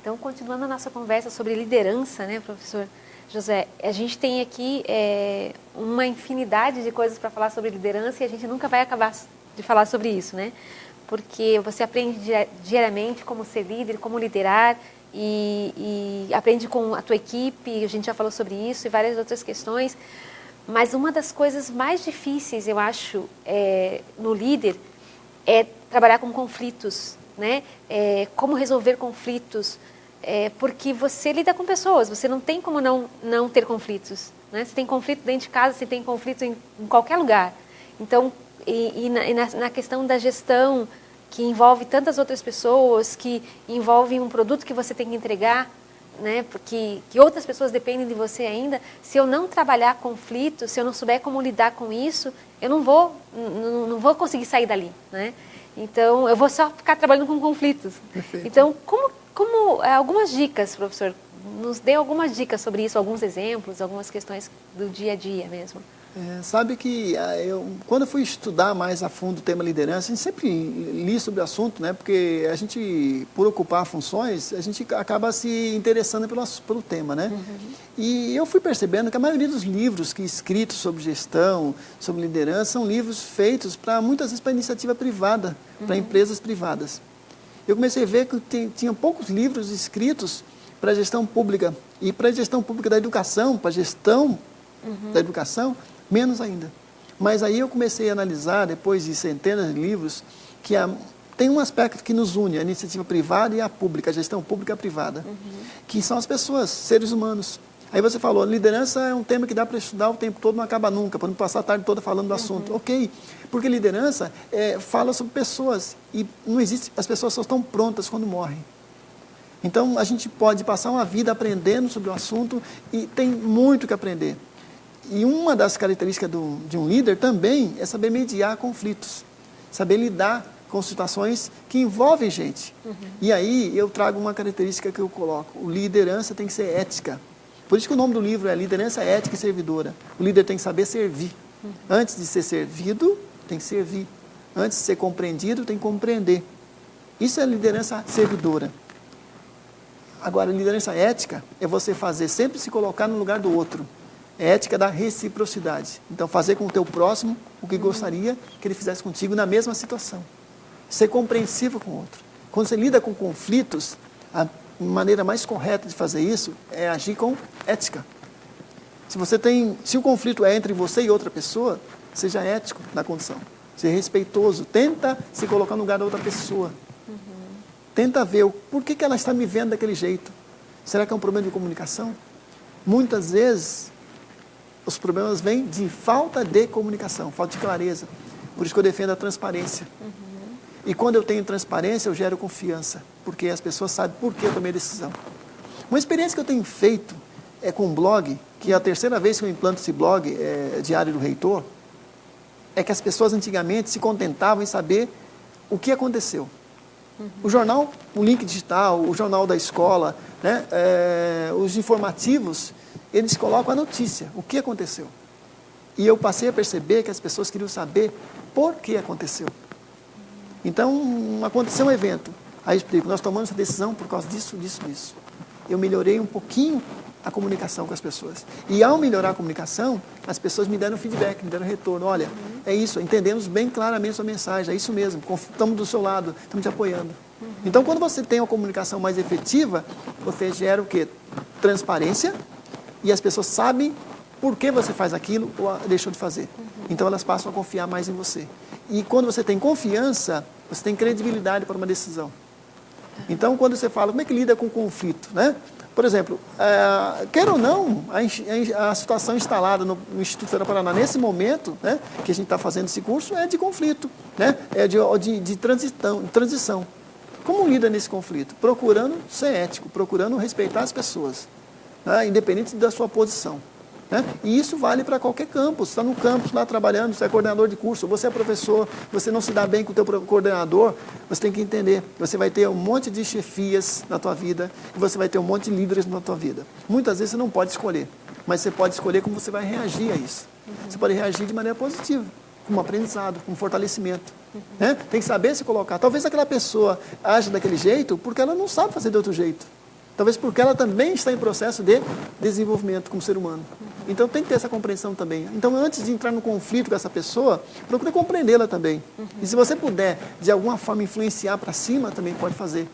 Então, continuando a nossa conversa sobre liderança, né, professor José, a gente tem aqui uma infinidade de coisas para falar sobre liderança e a gente nunca vai acabar de falar sobre isso, né? Porque você aprende diariamente como ser líder, como liderar e aprende com a tua equipe, a gente já falou sobre isso e várias outras questões. Mas uma das coisas mais difíceis, eu acho, no líder é trabalhar com conflitos, né? Como resolver conflitos, porque você lida com pessoas, você não tem como não ter conflitos, né? Você tem conflito dentro de casa, você tem conflito em qualquer lugar. Então, na questão da gestão, que envolve tantas outras pessoas, que envolve um produto que você tem que entregar, né, porque que outras pessoas dependem de você ainda, se eu não trabalhar conflitos, se eu não souber como lidar com isso, eu não vou conseguir sair dali, né? Então, eu vou só ficar trabalhando com conflitos. Perfeito. Então, algumas dicas, professor, nos dê algumas dicas sobre isso, alguns exemplos, algumas questões do dia a dia mesmo. Sabe que quando eu fui estudar mais a fundo o tema liderança, a gente sempre li sobre o assunto, né? Porque a gente, por ocupar funções, a gente acaba se interessando pelo tema, né? Uhum. E eu fui percebendo que a maioria dos livros escritos sobre gestão, sobre liderança, são livros feitos muitas vezes para iniciativa privada, para empresas privadas. Eu comecei a ver que tinha poucos livros escritos para a gestão pública. E para a gestão pública da educação, para a gestão da educação, menos ainda. Mas aí eu comecei a analisar, depois de centenas de livros, que tem um aspecto que nos une, a iniciativa privada e a pública, a gestão pública e a privada, que são as pessoas, seres humanos. Aí você falou, liderança é um tema que dá para estudar o tempo todo, não acaba nunca, para não passar a tarde toda falando do assunto. Ok, porque liderança fala sobre pessoas, e não existe, as pessoas só estão prontas quando morrem. Então, a gente pode passar uma vida aprendendo sobre o assunto e tem muito que aprender. E uma das características de um líder também é saber mediar conflitos, saber lidar com situações que envolvem gente. E aí eu trago uma característica que eu coloco, liderança tem que ser ética. Por isso que o nome do livro é Liderança Ética e Servidora. O líder tem que saber servir. Antes de ser servido, tem que servir. Antes de ser compreendido, tem que compreender. Isso é liderança servidora. Agora, liderança ética é você sempre se colocar no lugar do outro. É ética da reciprocidade. Então, fazer com o teu próximo o que gostaria que ele fizesse contigo na mesma situação. Ser compreensivo com o outro. Quando você lida com conflitos, a maneira mais correta de fazer isso é agir com ética. Se o conflito é entre você e outra pessoa, seja ético na condição. Seja respeitoso. Tenta se colocar no lugar da outra pessoa. Tenta ver por que ela está me vendo daquele jeito. Será que é um problema de comunicação? Muitas vezes, os problemas vêm de falta de comunicação, falta de clareza. Por isso que eu defendo a transparência. E quando eu tenho transparência, eu gero confiança, porque as pessoas sabem por que eu tomei a decisão. Uma experiência que eu tenho feito com um blog, que é a terceira vez que eu implanto esse blog, Diário do Reitor, é que as pessoas antigamente se contentavam em saber o que aconteceu. O jornal, o link digital, o jornal da escola, né, os informativos, eles colocam a notícia, o que aconteceu. E eu passei a perceber que as pessoas queriam saber por que aconteceu. Então, aconteceu um evento. Aí eu explico, nós tomamos essa decisão por causa disso, disso, disso. Eu melhorei um pouquinho a comunicação com as pessoas. E ao melhorar a comunicação, as pessoas me deram feedback, me deram retorno. Olha, é isso, entendemos bem claramente a sua mensagem, é isso mesmo, estamos do seu lado, estamos te apoiando. Então, quando você tem uma comunicação mais efetiva, você gera o quê? Transparência, e as pessoas sabem por que você faz aquilo ou deixou de fazer. Então, elas passam a confiar mais em você. E quando você tem confiança, você tem credibilidade para uma decisão. Então, quando você fala, como é que lida com conflito, né? Por exemplo, quer ou não, a situação instalada no Instituto Federal Paraná, nesse momento, né, que a gente está fazendo esse curso, é de conflito, né? É de transição. Como lida nesse conflito? Procurando ser ético, procurando respeitar as pessoas, né, independente da sua posição. Né? E isso vale para qualquer campus. Você está no campus lá trabalhando, você é coordenador de curso, você é professor, você não se dá bem com o teu coordenador, você tem que entender, você vai ter um monte de chefias na tua vida e você vai ter um monte de líderes na tua vida. Muitas vezes você não pode escolher, mas você pode escolher como você vai reagir a isso. Você pode reagir de maneira positiva, com um aprendizado, com um fortalecimento. Né? Tem que saber se colocar. Talvez aquela pessoa age daquele jeito porque ela não sabe fazer de outro jeito. Talvez porque ela também está em processo de desenvolvimento como ser humano. Então tem que ter essa compreensão também. Então antes de entrar no conflito com essa pessoa, procure compreendê-la também. E se você puder, de alguma forma, influenciar para cima, também pode fazer.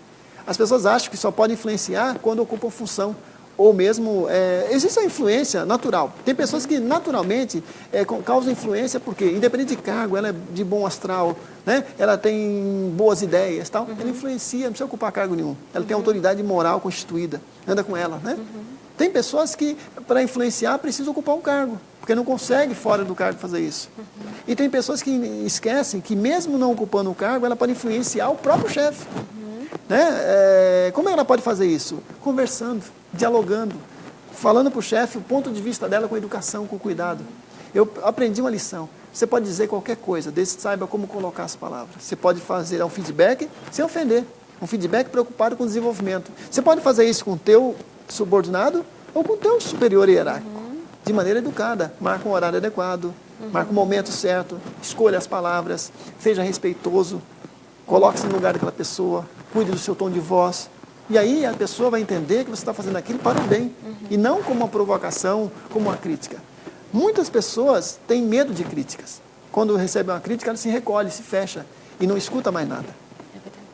As pessoas acham que só podem influenciar quando ocupam função. Ou mesmo, existe a influência natural. Tem pessoas que naturalmente causam influência porque, independente de cargo, ela é de bom astral, né? Ela tem boas ideias, tal. Ela influencia, não precisa ocupar cargo nenhum. Ela tem autoridade moral constituída, anda com ela, né? Tem pessoas que, para influenciar, precisam ocupar um cargo, porque não consegue fora do cargo fazer isso. E tem pessoas que esquecem que, mesmo não ocupando o cargo, ela pode influenciar o próprio chefe. Né? Como ela pode fazer isso? Conversando, dialogando, falando para o chefe o ponto de vista dela com educação, com cuidado. Eu aprendi uma lição. Você pode dizer qualquer coisa, desde que saiba como colocar as palavras. Você pode fazer um feedback sem ofender. Um feedback preocupado com o desenvolvimento. Você pode fazer isso com o teu subordinado ou com o teu superior hierárquico. De maneira educada. Marca um horário adequado, marca um momento certo, escolha as palavras, seja respeitoso, coloque-se no lugar daquela pessoa, cuide do seu tom de voz. E aí a pessoa vai entender que você está fazendo aquilo para o bem. E não como uma provocação, como uma crítica. Muitas pessoas têm medo de críticas. Quando recebem uma crítica, ela se recolhe, se fecha e não escuta mais nada.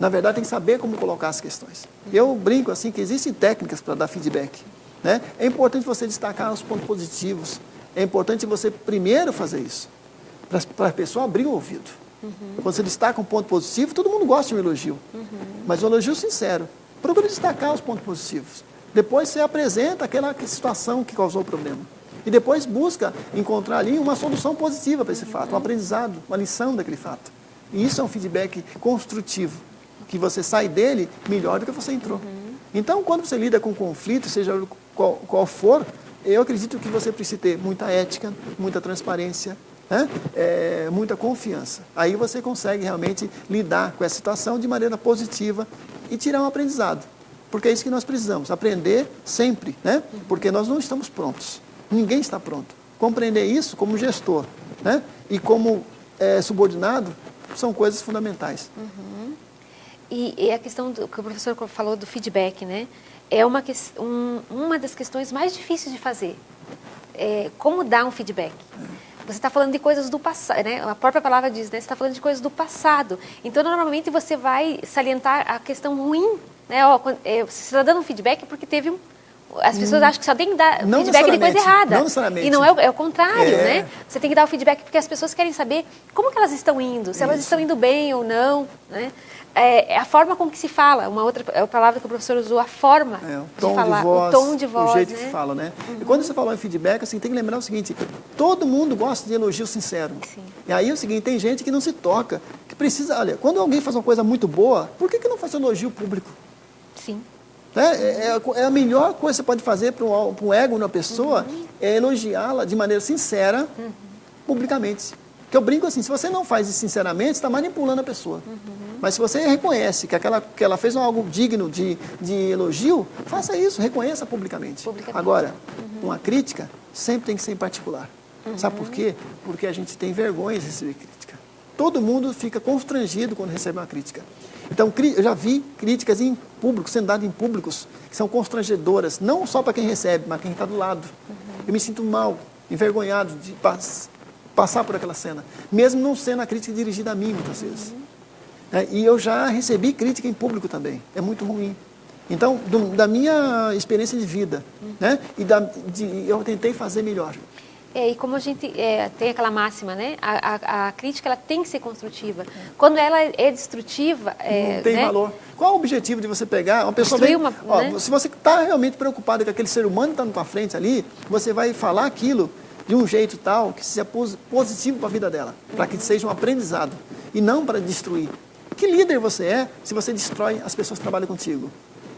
Na verdade, tem que saber como colocar as questões. Eu brinco assim que existem técnicas para dar feedback. Né? É importante você destacar os pontos positivos. É importante você primeiro fazer isso, para a pessoa abrir o ouvido. Quando você destaca um ponto positivo, todo mundo gosta de um elogio. Mas um elogio sincero. Procure destacar os pontos positivos. Depois você apresenta aquela situação que causou o problema. E depois busca encontrar ali uma solução positiva para esse fato, um aprendizado, uma lição daquele fato. E isso é um feedback construtivo, que você sai dele melhor do que você entrou. Então, quando você lida com conflito, seja qual for, eu acredito que você precisa ter muita ética, muita transparência, né? Muita confiança. Aí você consegue realmente lidar com essa situação de maneira positiva e tirar um aprendizado. Porque é isso que nós precisamos, aprender sempre, né? Porque nós não estamos prontos. Ninguém está pronto. Compreender isso como gestor, né? E como subordinado são coisas fundamentais. E a questão que o professor falou do feedback, né? É uma das questões mais difíceis de fazer. Como dar um feedback? Você está falando de coisas do passado, né? A própria palavra diz, né? Você está falando de coisas do passado. Então, normalmente, você vai salientar a questão ruim, né? Você está dando um feedback porque teve As pessoas acham que só tem que dar feedback de coisa errada. Não necessariamente. E não é o contrário, né? Você tem que dar o feedback porque as pessoas querem saber como que elas estão indo, se elas estão indo bem ou não, né? É a forma com que se fala, uma outra palavra que o professor usou, a forma de falar, o tom de voz, o jeito né? que se fala, né? E quando você falou em feedback, assim, tem que lembrar o seguinte, todo mundo gosta de elogio sincero. Sim. E aí é o seguinte, tem gente que não se toca, que precisa, olha, quando alguém faz uma coisa muito boa, por que não faz elogio público? Sim. É a melhor coisa que você pode fazer para um ego de uma pessoa, é elogiá-la de maneira sincera, publicamente. Porque eu brinco assim, se você não faz isso sinceramente, você está manipulando a pessoa. Mas se você reconhece que ela fez algo digno de elogio, faça isso, reconheça publicamente. Agora, uma crítica sempre tem que ser em particular. Sabe por quê? Porque a gente tem vergonha de receber crítica. Todo mundo fica constrangido quando recebe uma crítica. Então, eu já vi críticas em público, sendo dadas em públicos, que são constrangedoras, não só para quem recebe, mas quem está do lado. Eu me sinto mal, envergonhado de passar por aquela cena, mesmo não sendo a crítica dirigida a mim, muitas vezes. E eu já recebi crítica em público também, é muito ruim. Então, da minha experiência de vida, né, eu tentei fazer melhor. E como a gente tem aquela máxima, né? A crítica ela tem que ser construtiva. Quando ela é destrutiva... não tem valor. Qual o objetivo de você pegar uma pessoa... né? Se você está realmente preocupado com aquele ser humano que está na tua frente ali, você vai falar aquilo de um jeito tal que seja positivo para a vida dela, para que seja um aprendizado, e não para destruir. Que líder você é se você destrói as pessoas que trabalham contigo?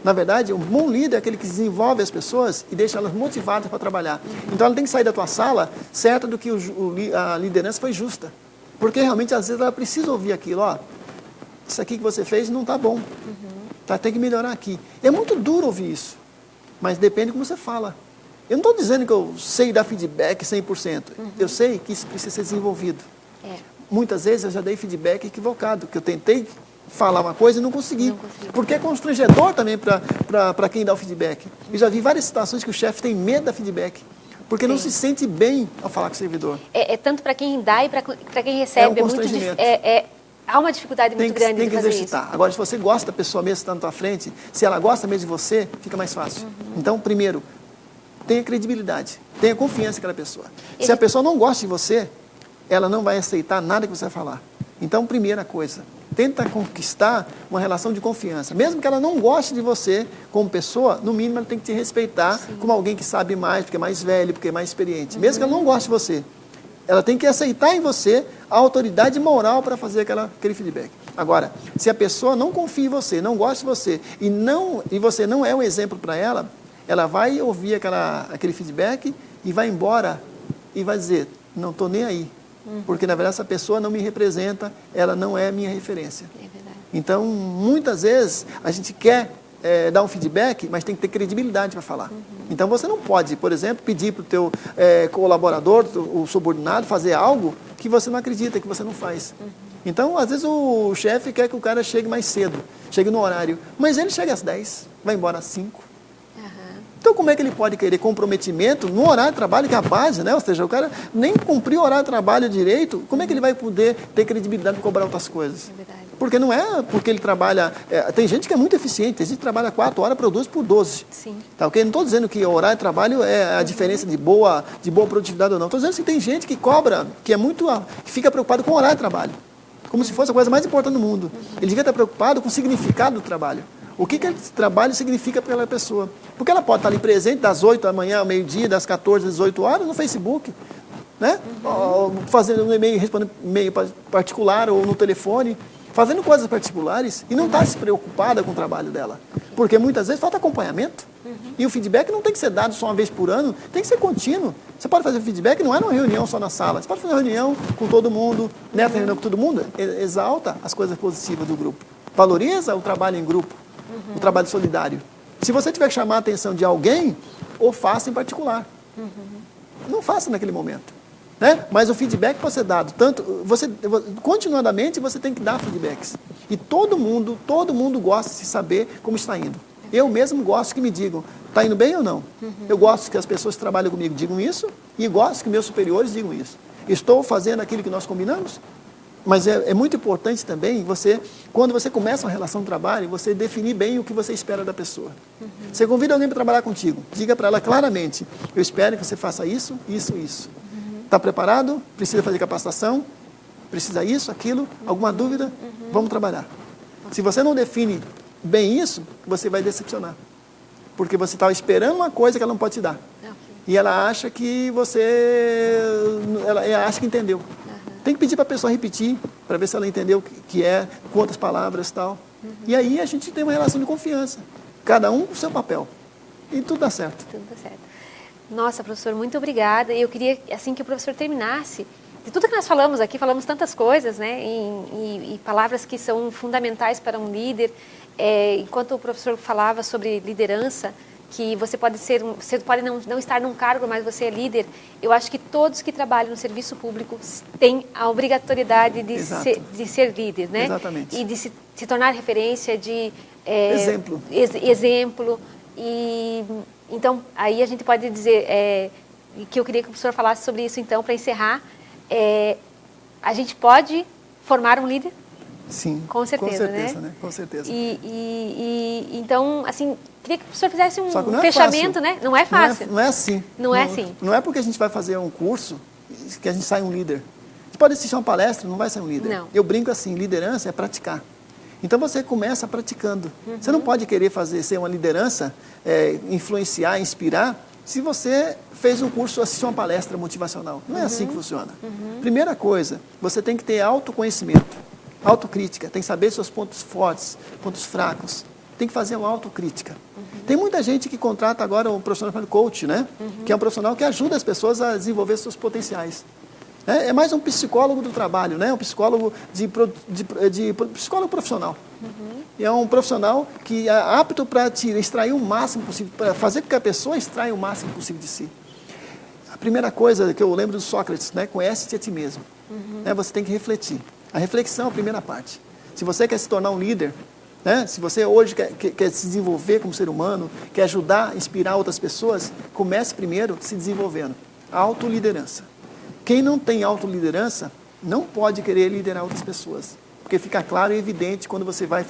Na verdade, um bom líder é aquele que desenvolve as pessoas e deixa elas motivadas para trabalhar. Então, ela tem que sair da tua sala certa do que a liderança foi justa. Porque, realmente, às vezes, ela precisa ouvir aquilo. Isso aqui que você fez não está bom. Tem que melhorar aqui. É muito duro ouvir isso, mas depende de como você fala. Eu não estou dizendo que eu sei dar feedback 100%. Eu sei que isso precisa ser desenvolvido. Muitas vezes, eu já dei feedback equivocado, que eu tentei falar uma coisa e não consegui. Porque é constrangedor também para para quem dá o feedback. Eu já vi várias situações que o chefe tem medo da feedback, porque não se sente bem ao falar com o servidor. Tanto para quem dá e para quem recebe. É um constrangimento. Há uma dificuldade muito grande tem de que fazer exercitar. isso. Agora, se você gosta da pessoa mesmo que está na tua frente, se ela gosta mesmo de você, fica mais fácil. Então, primeiro, tenha credibilidade, tenha confiança naquela pessoa. Se a pessoa não gosta de você, ela não vai aceitar nada que você vai falar. Então, primeira coisa, tenta conquistar uma relação de confiança. Mesmo que ela não goste de você como pessoa, no mínimo ela tem que te respeitar como alguém que sabe mais, porque é mais velho, porque é mais experiente. Mesmo que ela não goste de você, ela tem que aceitar em você a autoridade moral para fazer aquele feedback. Agora, se a pessoa não confia em você, não gosta de você, e você não é um exemplo para ela, ela vai ouvir aquele feedback e vai embora e vai dizer, não estou nem aí. Porque, na verdade, essa pessoa não me representa, ela não é minha referência. É verdade. Então, muitas vezes, a gente quer dar um feedback, mas tem que ter credibilidade para falar. Então, você não pode, por exemplo, pedir para o teu colaborador, o subordinado, fazer algo que você não acredita, que você não faz. Então, às vezes, o chefe quer que o cara chegue mais cedo, chegue no horário, mas ele chega às 10, vai embora às 5. Então, como é que ele pode querer comprometimento no horário de trabalho, que é a base, né? Ou seja, o cara nem cumpriu o horário de trabalho direito, como é que ele vai poder ter credibilidade para cobrar outras coisas? É verdade. Porque não é porque ele trabalha... tem gente que é muito eficiente, tem gente que trabalha 4 horas, produz por 12. Sim. Tá, ok? Não estou dizendo que o horário de trabalho é a diferença de boa produtividade ou não. Estou dizendo que tem gente que cobra, que fica preocupado com o horário de trabalho. Como se fosse a coisa mais importante do mundo. Ele devia estar preocupado com o significado do trabalho. O que esse trabalho significa para aquela pessoa? Porque ela pode estar ali presente das 8 da manhã ao meio-dia, das 14 às 18 horas, no Facebook, né? Fazendo um e-mail, respondendo e-mail particular ou no telefone, fazendo coisas particulares e não está se preocupada com o trabalho dela. Porque muitas vezes falta acompanhamento. E o feedback não tem que ser dado só uma vez por ano, tem que ser contínuo. Você pode fazer feedback, não é numa reunião só na sala, você pode fazer uma reunião com todo mundo, nessa reunião com todo mundo, exalta as coisas positivas do grupo. Valoriza o trabalho em grupo. O trabalho solidário. Se você tiver que chamar a atenção de alguém, ou faça em particular. Não faça naquele momento. Né? Mas o feedback pode ser dado. Continuadamente você tem que dar feedbacks. E todo mundo gosta de saber como está indo. Eu mesmo gosto que me digam, está indo bem ou não? Eu gosto que as pessoas que trabalham comigo digam isso, e gosto que meus superiores digam isso. Estou fazendo aquilo que nós combinamos? Mas é muito importante também quando você começa uma relação de trabalho, você definir bem o que você espera da pessoa. Você convida alguém para trabalhar contigo, diga para ela claramente, eu espero que você faça isso, isso, isso. Está preparado? Precisa fazer capacitação? Precisa isso, aquilo? Alguma dúvida? Vamos trabalhar. Se você não define bem isso, você vai decepcionar. Porque você estava esperando uma coisa que ela não pode te dar. E ela acha que ela acha que entendeu. Tem que pedir para a pessoa repetir, para ver se ela entendeu o que é, com outras palavras e tal. E aí a gente tem uma relação de confiança. Cada um com o seu papel. E tudo dá certo. Tudo dá certo. Nossa, professor, muito obrigada. Eu queria, assim que o professor terminasse, de tudo que nós falamos aqui, falamos tantas coisas, né? E palavras que são fundamentais para um líder. Enquanto o professor falava sobre liderança, que você pode não estar num cargo, mas você é líder. Eu acho que todos que trabalham no serviço público têm a obrigatoriedade de ser líder, né? Exatamente. E de se tornar referência, de exemplo. Exemplo. E então aí a gente pode dizer que eu queria que o professor falasse sobre isso. Então, para encerrar, a gente pode formar um líder? Sim, com certeza, né? Com certeza. Então, assim, queria que o professor fizesse um fácil. fechamento, né? Não é fácil. Não é assim. Não é assim. Não é porque a gente vai fazer um curso que a gente sai um líder. Você pode assistir uma palestra, não vai ser um líder. Não. Eu brinco assim, liderança é praticar. Então você começa praticando. Você não pode querer ser uma liderança, influenciar, inspirar, se você fez um curso, assistiu uma palestra motivacional. Não é assim que funciona. Primeira coisa, você tem que ter autoconhecimento. Autocrítica, tem que saber seus pontos fortes, pontos fracos. Tem que fazer uma autocrítica. Tem muita gente que contrata agora um profissional chamado coach, né? Que é um profissional que ajuda as pessoas a desenvolver seus potenciais. É mais um psicólogo do trabalho, né? Um psicólogo psicólogo profissional. E é um profissional que é apto para extrair o máximo possível, para fazer com que a pessoa extraia o máximo possível de si. A primeira coisa que eu lembro de Sócrates, né? Conhece-te a ti mesmo. Você tem que refletir. A reflexão é a primeira parte. Se você quer se tornar um líder, né? Se você hoje quer se desenvolver como ser humano, quer ajudar, inspirar outras pessoas, comece primeiro se desenvolvendo. Autoliderança. Quem não tem autoliderança não pode querer liderar outras pessoas. Porque fica claro e evidente quando você vai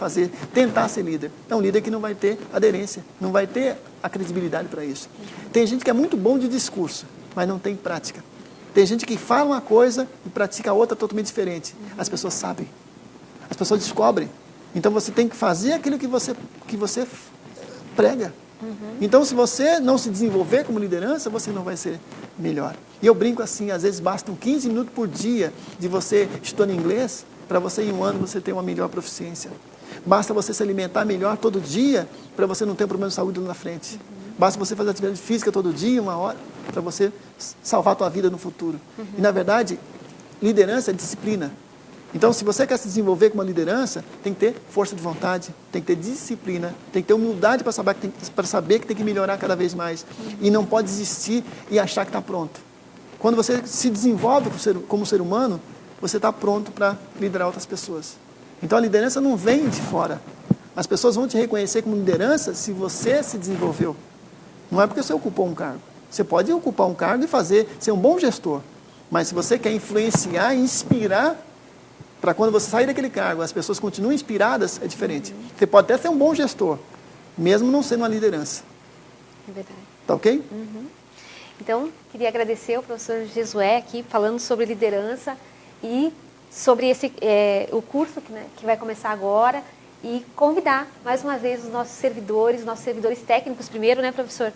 tentar ser líder. É um líder que não vai ter aderência, não vai ter a credibilidade para isso. Tem gente que é muito bom de discurso, mas não tem prática. Tem gente que fala uma coisa e pratica outra totalmente diferente. As pessoas sabem, as pessoas descobrem. Então você tem que fazer aquilo que você prega. Então, se você não se desenvolver como liderança, você não vai ser melhor. E eu brinco assim, às vezes bastam 15 minutos por dia de você estudando inglês, para você em um ano você ter uma melhor proficiência. Basta você se alimentar melhor todo dia, para você não ter um problema de saúde lá na frente. Basta você fazer atividade física todo dia, 1 hora, para você salvar a tua vida no futuro. E, na verdade, liderança é disciplina. Então, se você quer se desenvolver como uma liderança, tem que ter força de vontade, tem que ter disciplina, tem que ter humildade para saber que tem que melhorar cada vez mais. E não pode desistir e achar que está pronto. Quando você se desenvolve como ser humano, você está pronto para liderar outras pessoas. Então, a liderança não vem de fora. As pessoas vão te reconhecer como liderança se você se desenvolveu. Não é porque você ocupou um cargo. Você pode ocupar um cargo e ser um bom gestor. Mas se você quer influenciar e inspirar, para quando você sair daquele cargo, as pessoas continuem inspiradas, é diferente. Você pode até ser um bom gestor, mesmo não sendo uma liderança. É verdade. Tá ok? Então, queria agradecer ao professor Jesué aqui, falando sobre liderança e sobre o curso que vai começar agora, e convidar, mais uma vez, os nossos servidores técnicos primeiro, né, professor?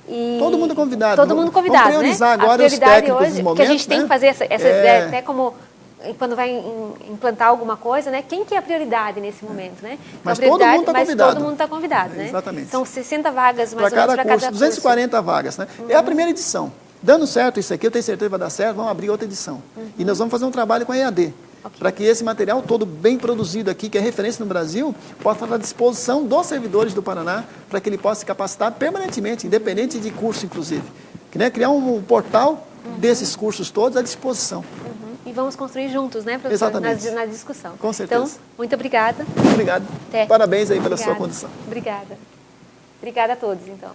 E todo mundo convidado. Todo mundo convidado, vamos priorizar, né? agora A os técnicos hoje, dos momentos, que a gente tem que fazer essa ideia, até como quando vai implantar alguma coisa, né? Quem que é a prioridade nesse momento, né? Então, mas todo mundo está convidado. Todo mundo está convidado, né? Exatamente. São 60 vagas, mais ou menos, para cada curso. 240 vagas, né? É a primeira edição. Dando certo isso aqui, eu tenho certeza que vai dar certo, vamos abrir outra edição. E nós vamos fazer um trabalho com a EAD. Para que esse material todo bem produzido aqui, que é referência no Brasil, possa estar à disposição dos servidores do Paraná, para que ele possa se capacitar permanentemente, independente de curso, inclusive. Criar um portal desses cursos todos à disposição. E vamos construir juntos, né, professor? Exatamente. Na discussão. Com certeza. Então, muito obrigada. Obrigado. Até. Parabéns aí pela sua condição. Obrigada. Obrigada a todos, então.